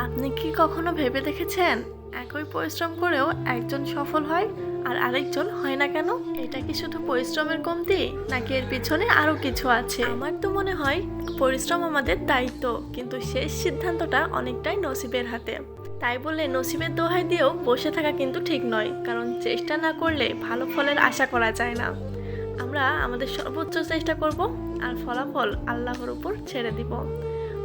আপনি কি কখনো ভেবে দেখেছেন একই পরিশ্রম করেও একজন সফল হয় আর আরেকজন হয় না কেন? এটা কি শুধু পরিশ্রমের কমতি, নাকি এর পিছনে আরো কিছু আছে? আমার তো মনে হয় পরিশ্রম আমাদের দায়িত্ব, কিন্তু শেষ সিদ্ধান্তটা অনেকটাই নসিবের হাতে। তাই বলে নসিবের দোহাই দিয়েও বসে থাকা কিন্তু ঠিক নয়, কারণ চেষ্টা না করলে ভালো ফলের আশা করা যায় না। আমরা আমাদের সর্বোচ্চ চেষ্টা করব, আর ফলাফল আল্লাহর উপর ছেড়ে দিব।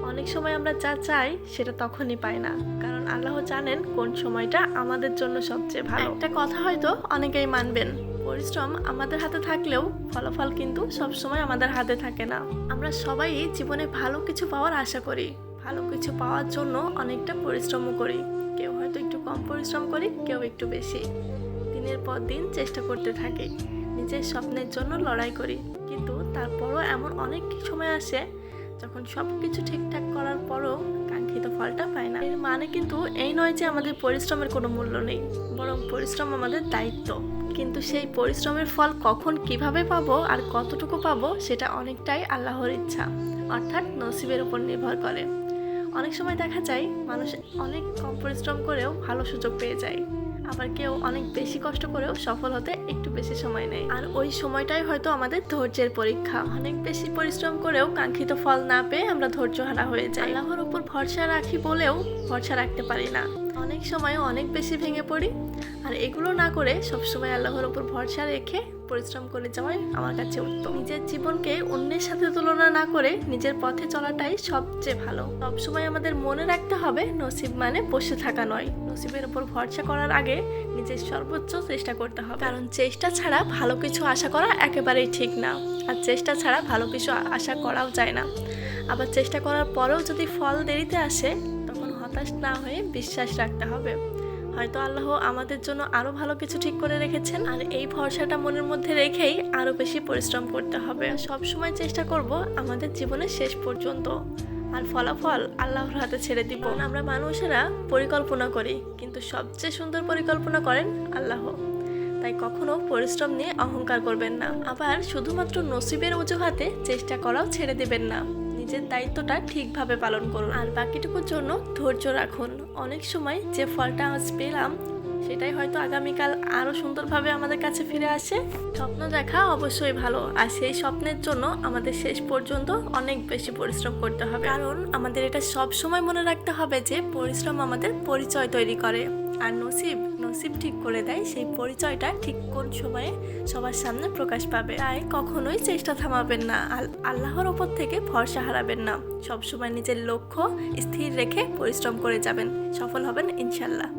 অনেক সময় আমরা যা চাই সেটা তখনই পাই না, কারণ আল্লাহ জানেন কোন সময়টা আমাদের জন্য সবচেয়ে ভালো। একটা কথা হয়তো অনেকেই মানবেন, পরিশ্রম আমাদের হাতে থাকলেও ফলাফল কিন্তু সবসময় আমাদের হাতে থাকে না। আমরা সবাই জীবনে ভালো কিছু পাওয়ার আশা করি, ভালো কিছু পাওয়ার জন্য অনেকটা পরিশ্রমও করি। কেউ হয়তো একটু কম পরিশ্রম করি, কেউ একটু বেশি। দিনের পর দিন চেষ্টা করতে থাকি, নিজের স্বপ্নের জন্য লড়াই করি, কিন্তু তারপরও এমন অনেক সময় আসে যখন সব কিছু ঠিকঠাক করার পরও কাঙ্ক্ষিত ফলটা পায় না। এর মানে কিন্তু এই নয় যে আমাদের পরিশ্রমের কোনো মূল্য নেই, বরং পরিশ্রম আমাদের দায়িত্ব। কিন্তু সেই পরিশ্রমের ফল কখন কিভাবে পাবো আর কতটুকু পাবো সেটা অনেকটাই আল্লাহর ইচ্ছা, অর্থাৎ নসিবের উপর নির্ভর করে। অনেক সময় দেখা যায় মানুষ অনেক কম পরিশ্রম করেও ভালো সুযোগ পেয়ে যায়, আবার কেউ অনেক বেশি কষ্ট করেও সফল হতে একটু বেশি সময় নেয়, আর ওই সময়টাই হয়তো আমাদের ধৈর্যের পরীক্ষা। অনেক বেশি পরিশ্রম করেও কাঙ্ক্ষিত ফল না পেয়ে আমরা ধৈর্যহারা হয়ে যাই। আল্লাহর উপর ভরসা রাখি বলেও ভরসা রাখতে পারি না, অনেক সময় অনেক বেশি ভেঙে পড়ি। আর এগুলো না করে সবসময় আল্লাহর উপর ভরসা রেখে পরিশ্রম করে যাওয়াই আমার কাছে উত্তম। নিজের জীবনকে অন্যের সাথে তুলনা না করে নিজের পথে চলাটাই সবচেয়ে ভালো। সবসময় আমাদের মনে রাখতে হবে, নসিব মানে বসে থাকা নয়। নসিবের উপর ভরসা করার আগে নিজের সর্বোচ্চ চেষ্টা করতে হবে, কারণ চেষ্টা ছাড়া ভালো কিছু আশা করা একেবারেই ঠিক না, আর চেষ্টা ছাড়া ভালো কিছু আশা করাও যায় না। আবার চেষ্টা করার পরেও যদি ফল দেরিতে আসে, তখন হতাশ না হয়ে বিশ্বাস রাখতে হবে, হয়তো আল্লাহ আমাদের জন্য আরো ভালো কিছু ঠিক করে রেখেছেন। আর এই ভরসাটা মনের মধ্যে রেখেই আরো বেশি পরিশ্রম করতে হবে। সব সময় চেষ্টা করব আমাদের জীবনের শেষ পর্যন্ত, আর ফলাফল আল্লাহর হাতে ছেড়ে দিব। আমরা মানুষেরা পরিকল্পনা করি, কিন্তু সবচেয়ে সুন্দর পরিকল্পনা করেন আল্লাহ। তাই কখনো পরিশ্রম নিয়ে অহংকার করবেন না, আবার শুধুমাত্র নসিবের অজুহাতে চেষ্টা করাও ছেড়ে দিবেন না। নিজের দায়িত্বটা ঠিকভাবে পালন করুন, আর বাকিটুকুর জন্য ধৈর্য রাখুন। অনেক সময় যে ফলটা আজ পেলাম, সেটাই হয়তো আগামীকাল আরো সুন্দরভাবে আমাদের কাছে ফিরে আসে। স্বপ্ন দেখা অবশ্যই ভালো, আর সেই স্বপ্নের জন্য আমাদের শেষ পর্যন্ত অনেক বেশি পরিশ্রম করতে হবে, কারণ আমাদের এটা সব সময় মনে রাখতে হবে যে পরিশ্রম আমাদের পরিচয় তৈরি করে, আর নসিব ঠিক করে দেয় সেই পরিচয়টা ঠিক কোন সময়ে সবার সামনে প্রকাশ পাবে। তাই কখনোই চেষ্টা থামাবেন না, আল্লাহর ওপর থেকে ভরসা হারাবেন না। সবসময় নিজের লক্ষ্য স্থির রেখে পরিশ্রম করে যাবেন, সফল হবেন ইনশাল্লাহ।